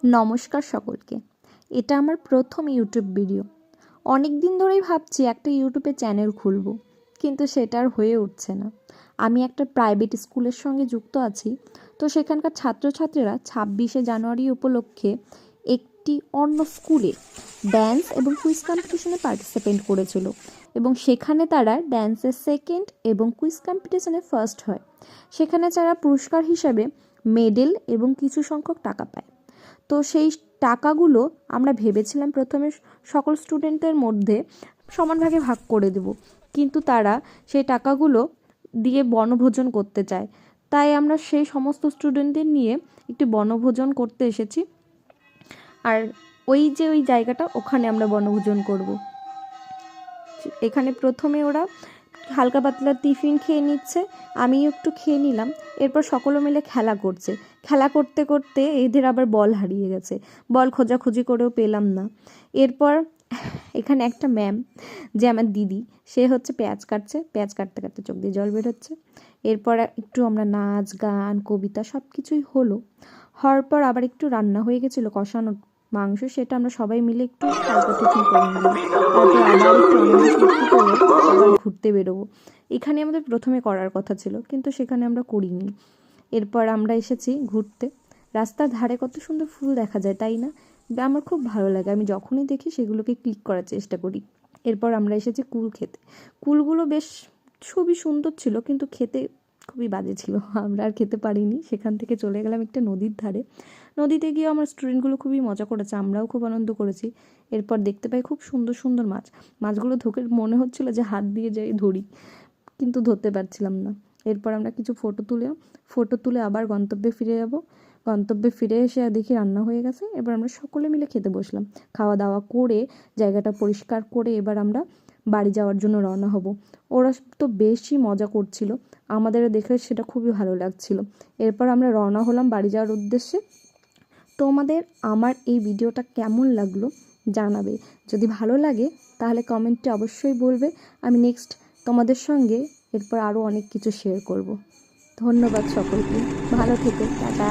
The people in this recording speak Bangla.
নমস্কার সকলকে। এটা আমার প্রথম ইউটিউব ভিডিও। অনেক দিন ধরেই ভাবছি একটা ইউটিউবে চ্যানেল খুলব, কিন্তু সেটা আর হয়ে উঠছে না। আমি একটা প্রাইভেট স্কুলের সঙ্গে যুক্ত আছি, তো সেখানকার ছাত্রছাত্রীরা 26শে জানুয়ারি উপলক্ষে একটি অন্য স্কুলে ড্যান্স এবং কুইজ কম্পিটিশনে পার্টিসিপেট করেছিল এবং সেখানে তারা ড্যান্সের সেকেন্ড এবং কুইজ কম্পিটিশনে ফার্স্ট হয়। সেখানে তারা পুরস্কার হিসাবে মেডেল এবং কিছু সংখ্যক টাকা পায়। তো সেই টাকাগুলো আমরা ভেবেছিলাম প্রথমে সকল স্টুডেন্টদের মধ্যে সমান ভাগে ভাগ করে দেব, কিন্তু তারা সেই টাকাগুলো দিয়ে বনভোজন করতে চায়। তাই আমরা সেই সমস্ত স্টুডেন্টদের নিয়ে একটি বনভোজন করতে এসেছি। আর ওই জায়গাটা, ওখানে আমরা বনভোজন করব। এখানে প্রথমে ওরা হালকা পাতলা টিফিন খেয়ে নিচ্ছে, আমিও একটু খেয়ে নিলাম। এরপর সকলে মিলে খেলা করছে। খেলা করতে করতে এদের আবার বল হারিয়ে গেছে, বল খোঁজাখুঁজি করেও পেলাম না। এরপর এখানে একটা ম্যাম, যে আমার দিদি, সে হচ্ছে পেঁয়াজ কাটছে, পেঁয়াজ কাটতে কাটতে চোখ দিয়ে জল বেরোচ্ছে। এরপর একটু আমরা নাচ গান কবিতা সব কিছুই হওয়ার পর আবার একটু রান্না হয়ে গেছিলো, কষানো মাংস, সেটা আমরা সবাই মিলে একটু হালকা টিফিন করে নিলাম। তারপর আবার একটু আনন্দ ফুর্তি করে আবার ঘুরতে বেরোবো। এখানে আমাদের প্রথমে করার কথা ছিল, কিন্তু সেখানে আমরা করিনি। এরপর আমরা এসেছি ঘুরতে। রাস্তার ধারে কত সুন্দর ফুল দেখা যায়, তাই না? আমার খুব ভালো লাগে, আমি যখনই দেখি সেগুলোকে ক্লিক করার চেষ্টা করি। এরপর আমরা এসেছি কুল খেতে। কুলগুলো বেশ খুবই সুন্দর ছিল, কিন্তু খেতে খুবই বাজে ছিল, আমরা আর খেতে পারিনি। সেখান থেকে চলে গেলাম একটা নদীর ধারে। নদীতে গিয়ে আমার স্টুডেন্টগুলো খুবই মজা করেছে, আমরাও খুব আনন্দ করেছি। এরপর দেখতে পাই খুব সুন্দর সুন্দর মাছ। মাছগুলো ধরে মনে হচ্ছিল যে হাত দিয়ে যাই ধরি, কিন্তু ধরতে পারছিলাম না। এরপর আমরা কিছু ফটো তুলে আবার গন্তব্যে ফিরে যাব। গন্তব্যে ফিরে এসে দেখি রান্না হয়ে গেছে। এবার আমরা সকলে মিলে খেতে বসলাম। খাওয়া দাওয়া করে জায়গাটা পরিষ্কার করে এবার আমরা বাড়ি যাওয়ার জন্য রওনা হব। ওরা তো বেশি মজা করছিল, আমাদেরও দেখে সেটা খুবই ভালো লাগছিল। এরপর আমরা রওনা হলাম বাড়ি যাওয়ার উদ্দেশ্যে। তোমাদের আমার এই ভিডিওটা কেমন লাগলো জানাবে। যদি ভালো লাগে তাহলে কমেন্টে অবশ্যই বলবে। আমি নেক্সট তোমাদের সঙ্গে এরপর আরও অনেক কিছু শেয়ার করব। ধন্যবাদ সকলকে, ভালো থেকো, টাটা।